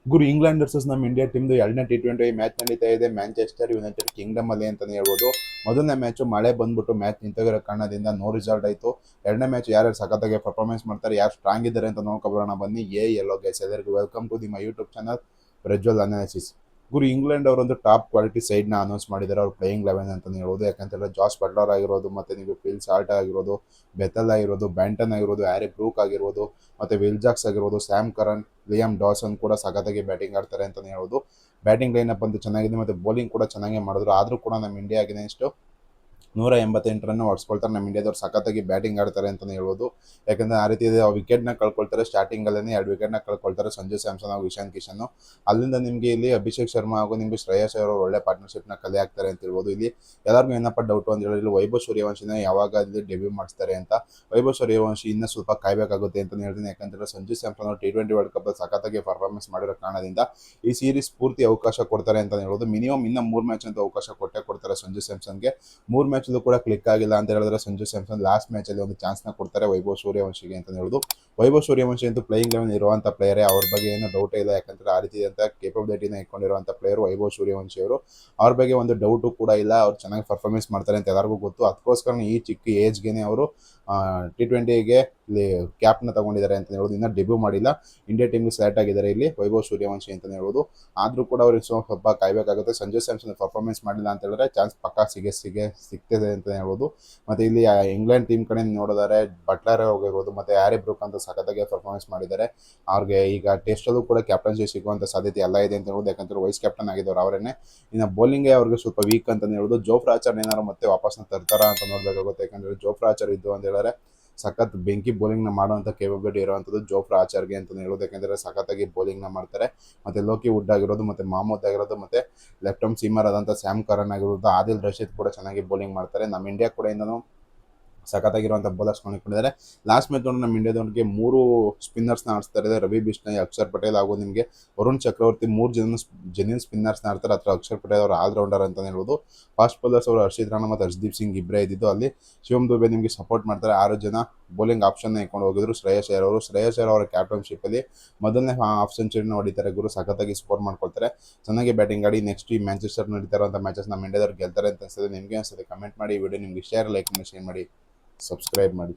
ಗುರು England versus ನಮ್ಮ India ಟೀಮ್ದು ಎರಡನೇ T20 match ನಡೀತಾ ಇದೆ ಮ್ಯಾಂಚೆಸ್ಟರ್ ಯುನೈಟೆಡ್ ಕಿಂಗ್ಡಮ್ ಅಲ್ಲಿ ಅಂತಾನೆ ಹೇಳ್ಬೋದು. ಮೊದಲನೇ ಮ್ಯಾಚ್ ಮಳೆ ಬಂದ್ಬಿಟ್ಟು ಮ್ಯಾಚ್ ನಿಂತೋಗಿರೋ ಕಾರಣದಿಂದ ನೋ ರಿಸಲ್ಟ್ ಆಯಿತು. ಎರಡನೇ ಮ್ಯಾಚ್ ಯಾರು ಸಖತ್ತಾಗಿ ಪರ್ಫಾರ್ಮೆನ್ಸ್ ಮಾಡ್ತಾರೆ, ಯಾರು ಸ್ಟ್ರಾಂಗ್ ಇದ್ದಾರೆ ಅಂತ ನೋಡ್ಕೊಬರೋಣ ಬನ್ನಿ. ಎಲ್ಲೋ ಗೈಸ್, ಎಲ್ಲರಿಗೂ welcome to my YouTube channel Prajwal analysis. ಗುರು ಇಂಗ್ಲೆಂಡ್ ಅವರೊಂದು ಟಾಪ್ ಕ್ವಾಲಿಟಿ ಸೈಡ್ನ ಅನೌನ್ಸ್ ಮಾಡಿದ್ದಾರೆ ಅವ್ರ ಪ್ಲೇಯಿಂಗ್ ಲೆವೆನ್ ಅಂತಲೇ ಹೇಳ್ಬೋದು. ಯಾಕಂತಂದ್ರೆ ಜಾಸ್ ಬಟ್ಲರ್ ಆಗಿರೋದು, ಮತ್ತೆ ನೀವು ಫಿಲ್ ಸಾಲ್ಟ್ ಆಗಿರೋದು, ಬೆಥಲ್ ಆಗಿರೋದು, ಬ್ಯಾಂಟನ್ ಆಗಿರೋದು, ಹ್ಯಾರಿ ಬ್ರೂಕ್ ಆಗಿರ್ಬೋದು, ಮತ್ತೆ ವಿಲ್ ಜಾಕ್ಸ್ ಆಗಿರ್ಬೋದು, ಸ್ಯಾಮ್ ಕರನ್, ಲಿಯಾಮ್ ಡಾಸನ್ ಕೂಡ ಸಖತ್ತಾಗಿ ಬ್ಯಾಟಿಂಗ್ ಆಡ್ತಾರೆ ಅಂತಲೇ ಹೇಳ್ಬೋದು. ಬ್ಯಾಟಿಂಗ್ ಲೈನಪ್ ಅಂತೂ ಚೆನ್ನಾಗಿದೆ, ಮತ್ತು ಬೌಲಿಂಗ್ ಕೂಡ ಚೆನ್ನಾಗಿ ಮಾಡಿದ್ರು. ಆದರೂ ಕೂಡ ನಮ್ಮ ಇಂಡಿಯಾ ಅಗೇನೆಸ್ಟ್ 188 ರನ್ ಹೊಡ್ಸ್ಕೊಳ್ತಾರೆ. ನಮ್ಮ ಇಂಡಿಯಾದವ್ರು ಸಖತ್ತಾಗಿ ಬ್ಯಾಟಿಂಗ್ ಆಡ್ತಾರೆ ಅಂತಲೇ ಹೇಳ್ಬೋದು. ಯಾಕಂದರೆ ಆ ರೀತಿ ವಿಕೆಟ್ನ ಕಳ್ಕೊಳ್ತಾರೆ, ಸ್ಟಾರ್ಟಿಂಗಲ್ಲೇ 2 ವಿಕೆಟ್ನ ಕಳ್ಕೊಳ್ತಾರೆ, ಸಂಜು ಸ್ಯಾಮ್ಸನ್ ಹಾಗೂ ಇಶಾನ್ ಕಿಶನ್. ಅಲ್ಲಿಂದ ನಿಮಗೆ ಇಲ್ಲಿ ಅಭಿಷೇಕ್ ಶರ್ಮಾ ಹಾಗೂ ನಿಮಗೆ ಶ್ರೇಯಸ್ ಅವರು ಒಳ್ಳೆ ಪಾರ್ಟ್ನರ್ಶಿಪ್ನ ಕಲೆ ಹಾಕ್ತಾರೆ ಅಂತ ಹೇಳ್ಬೋದು. ಇಲ್ಲಿ ಎಲ್ಲರಿಗೂ ಏನಪ್ಪ ಡೌಟು ಅಂತ ಹೇಳಿದ್ರೆ ವೈಭವ್ ಸೂರ್ಯವಂಶಿನ ಯಾವಾಗ ಇಲ್ಲಿ ಡೆಬ್ಯೂ ಮಾಡಿಸ್ತಾರೆ ಅಂತ. ವೈಭವ್ ಸೂರ್ಯವಂಶಿ ಇನ್ನೂ ಸ್ವಲ್ಪ ಕಾಯಬೇಕಾಗುತ್ತೆ ಅಂತಲೇ ಹೇಳ್ತೀನಿ. ಯಾಕಂದರೆ ಸಂಜು ಸ್ಯಾಮ್ಸನ್ ಅವರು T20 ವರ್ಲ್ಡ್ ಕಪ್ ಸಖತ್ತಾಗಿ ಪರ್ಫಾರ್ಮೆನ್ಸ್ ಮಾಡಿರೋ ಕಾರಣದಿಂದ ಈ ಸೀರೀಸ್ ಪೂರ್ತಿ ಅವಕಾಶ ಕೊಡ್ತಾರೆ ಅಂತಲೇ ಹೇಳ್ಬೋದು. ಮಿನಿಮಮ್ ಇನ್ನೂ 3 ಮ್ಯಾಚ್ ಅಂತ ಅವಕಾಶ ಕೊಟ್ಟೇ ಕೊಡ್ತಾರೆ ಸಂಜು ಸ್ಯಾಮ್ಸನ್ಗೆ. 3 ಮ್ಯಾಚಲ್ಲೂ ಕೂಡ ಕ್ಲಿಕ್ ಆಗಿಲ್ಲ ಅಂತ ಹೇಳಿದ್ರೆ ಸಂಜು ಸ್ಯಾಮ್ಸನ್ ಲಾಸ್ಟ್ ಮ್ಯಾಚಲ್ಲಿ ಒಂದು ಚಾನ್ಸ್ನ ಕೊಡ್ತಾರೆ ವೈಭವ್ ಸೂರ್ಯವಂಶಿಗೆ ಅಂತ ಹೇಳೋದು. ವೈಭವ್ ಸೂರ್ಯವಂಶಿ ಅಂತೂ ಪ್ಲೇಯಿಂಗ್ ಲೆವೆನ್ ಇರುವಂಥ ಪ್ಲೇಯರೇ, ಅವ್ರ ಬಗ್ಗೆ ಏನೂ ಡೌಟೇ ಇಲ್ಲ. ಯಾಕಂದರೆ ಆ ರೀತಿ ಅಂತ ಕೇಪಬಿಲಿಟಿನ ಇಟ್ಕೊಂಡಿರುವಂಥ ಪ್ಲೇಯರ್ ವೈಭವ್ ಸೂರ್ಯವಂಶಿ ಅವರು. ಅವ್ರ ಬಗ್ಗೆ ಒಂದು ಡೌಟು ಕೂಡ ಇಲ್ಲ, ಅವ್ರು ಚೆನ್ನಾಗಿ ಪರ್ಫಾರ್ಮೆನ್ಸ್ ಮಾಡ್ತಾರೆ ಅಂತ ಎಲ್ಲರಿಗೂ ಗೊತ್ತು. ಅದಕ್ಕೋಸ್ಕರ ಈ ಚಿಕ್ಕ ಏಜ್ಗೆ ಅವರು T20ಗೆ ಇಲ್ಲಿ ಕ್ಯಾಪ್ನ ತಗೊಂಡಿದ್ದಾರೆ ಅಂತ ಹೇಳ್ಬೋದು. ಇನ್ನೂ ಡೆಬ್ಯೂ ಮಾಡಿಲ್ಲ, ಇಂಡಿಯಾ ಟೀಮ್ಗೆ ಸೆಲೆಕ್ಟ್ ಆಗಿದ್ದಾರೆ ಇಲ್ಲಿ ವೈಭವ್ ಸೂರ್ಯವಂಶಿ ಅಂತಲೇ ಹೇಳ್ಬೋದು. ಆದರೂ ಕೂಡ ಅವ್ರಿಗೆ ಸ್ವಲ್ಪ ಕಾಯಬೇಕಾಗುತ್ತೆ. ಸಂಜು ಸ್ಯಾಮ್ಸನ್ ಪರ್ಫಾರ್ಮೆನ್ಸ್ ಮಾಡಿಲ್ಲ ಅಂತ ಹೇಳಿದ್ರೆ ಚಾನ್ಸ್ ಪಕ್ಕಾ ಸಿಗ್ತದೆ ಅಂತಲೇ ಹೇಳ್ಬೋದು. ಮತ್ತು ಇಲ್ಲಿ ಇಂಗ್ಲೆಂಡ್ ಟೀಮ್ ಕಡೆ ನೋಡಿದರೆ ಬಟ್ಲರ್ ಹೋಗಿರ್ಬೋದು, ಮತ್ತು ಹ್ಯಾರಿ ಬ್ರೂಕ್ ಅಂತ ಸಖತ್ತಾಗಿ ಪರ್ಫಾರ್ಮೆನ್ಸ್ ಮಾಡಿದ್ದಾರೆ. ಅವ್ರಿಗೆ ಈಗ ಟೆಸ್ಟಲ್ಲೂ ಕೂಡ ಕ್ಯಾಪ್ಟನ್ಸಿ ಸಿಗುವಂಥ ಸಾಧ್ಯತೆ ಎಲ್ಲ ಇದೆ ಅಂತ ಹೇಳ್ಬೋದು. ಯಾಕಂದರೆ ವೈಸ್ ಕ್ಯಾಪ್ಟನ್ ಆಗಿದ್ದವರು ಅವರೇನೆ. ಇನ್ನು ಬೌಲಿಂಗೇ ಅವ್ರಿಗೆ ಸ್ವಲ್ಪ ವೀಕ್ ಅಂತಲೇ ಹೇಳ್ಬೋದು. ಜೋಫ್ರಾ ಆರ್ಚರ್ ಏನಾದ್ರು ಮತ್ತೆ ವಾಪಸ್ನ ತರ್ತಾರ ಅಂತ ನೋಡಬೇಕಾಗುತ್ತೆ. ಯಾಕಂದರೆ ಜೋಫ್ರಾ ಆರ್ಚರ್ ಇದ್ದು ಅಂತ ಹೇಳಿದ್ರೆ ಸಖತ್ ಬೆಂಕಿ ಬೌಲಿಂಗ್ನ ಮಾಡುವಂಥ ಕೇಪಬಿಲಿಟಿ ಇರುವಂಥದ್ದು ಜೋಫ್ರಾ ಆರ್ಚರ್ಗೆ ಅಂತಲೇ ಹೇಳೋದು. ಯಾಕೆಂದರೆ ಸಖತ್ತಾಗಿ ಬೌಲಿಂಗ್ನ ಮಾಡ್ತಾರೆ. ಮತ್ತು ಲೋಕಿ ವುಡ್ ಆಗಿರೋದು, ಮತ್ತು ಮಹಮ್ಮದ್ ಆಗಿರೋದು, ಮತ್ತು ಲೆಫ್ಟ್ ಆರ್ಮ್ ಸೀಮರ್ ಆದಂಥ ಸ್ಯಾಮ್ ಕರನ್ ಆಗಿರೋದು, ಆದಿಲ್ ರಶೀದ್ ಕೂಡ ಚೆನ್ನಾಗಿ ಬೌಲಿಂಗ್ ಮಾಡ್ತಾರೆ. ನಮ್ಮ ಇಂಡಿಯಾ ಕೂಡ ಇಂದನೂ ಸಖತ್ತಾಗಿರುವಂಥ ಬೌಲರ್ಸ್ ಕೊಂಡಿದ್ದಾರೆ. ಲಾಸ್ಟ್ ಮ್ಯಾಚ್ ನೋಡಿ ನಮ್ಮ ಇಂಡಿಯಾದವರಿಗೆ 3 ಸ್ಪಿನ್ನರ್ಸ್ನ ಆಡಿಸ್ತಾ ಇದ್ದಾರೆ. ರವಿ ಬಿಷ್ಣಾಯ್, ಅಕ್ಷರ್ ಪಟೇಲ್ ಹಾಗೂ ನಿಮಗೆ ವರುಣ್ ಚಕ್ರವರ್ತಿ 3 ಜೆನ್ಯೂನ್ ಸ್ಪಿನ್ನರ್ಸ್ನ ಆಡ್ತಾರೆ. ಹತ್ರ ಅಕ್ಷರ್ ಪಟೇಲ್ ಅವರು ಆಲ್ರೌಂಡರ್ ಅಂತಲೇ ಹೇಳ್ಬೋದು. ಫಾಸ್ಟ್ ಬೌಲರ್ಸ್ ಅವರು ಹರ್ಷಿತ್ ರಾಣಾ ಮತ್ತು ಹರ್ಷದೀಪ್ ಸಿಂಗ್ ಇಬ್ಬರೇ ಇದ್ದಿದ್ದು. ಅಲ್ಲಿ ಶಿವಮ್ ದುಬೆ ನಿಮಗೆ ಸಪೋರ್ಟ್ ಮಾಡ್ತಾರೆ. 6 ಜನ ಬೌಲಿಂಗ್ ಆಪ್ಷನ್ನ ಇಟ್ಕೊಂಡು ಹೋಗಿದ್ರು ಶ್ರೇಯಸ್ ಅಯ್ಯರ್ ಅವರು. ಶ್ರೇಯಸ್ ಅಯ್ಯರ್ ಅವರ ಕ್ಯಾಪ್ಟನ್ಶಿಪ್ಪಲ್ಲಿ ಮೊದಲನೇ ಹಾಫ್ ಸೆಂಚುರಿನ ಹೊಡಿತಾರೆ ಗುರು. ಸಖತ್ತಾಗಿ ಸ್ಕೋರ್ ಮಾಡ್ಕೊಳ್ತಾರೆ, ಚೆನ್ನಾಗಿ ಬ್ಯಾಟಿಂಗ್ ಆಡಿ ನೆಕ್ಸ್ಟ್ ಈ ಮ್ಯಾಂಚೆಸ್ಟರ್ ನಡೀತಾ ಇರುವಂಥ ಮ್ಯಾಚಸ್ ನಮ್ಮ ಇಂಡಿಯಾದವ್ರು ಗೆಲ್ತಾರೆ ಅಂತ ಅನಿಸ್ತದೆ. ನಿಮಗೆ ಅನಿಸ್ತದೆ ಕಮೆಂಟ್ ಮಾಡಿ. ಈ ವಿಡಿಯೋ ನಿಮ್ಗೆ ಇಷ್ಟ ಲೈಕ್ ಮಾಡಿ, ಶೇರ್ ಮಾಡಿ, ಸಬ್ಸ್ಕ್ರೈಬ್ ಮಾಡಿ.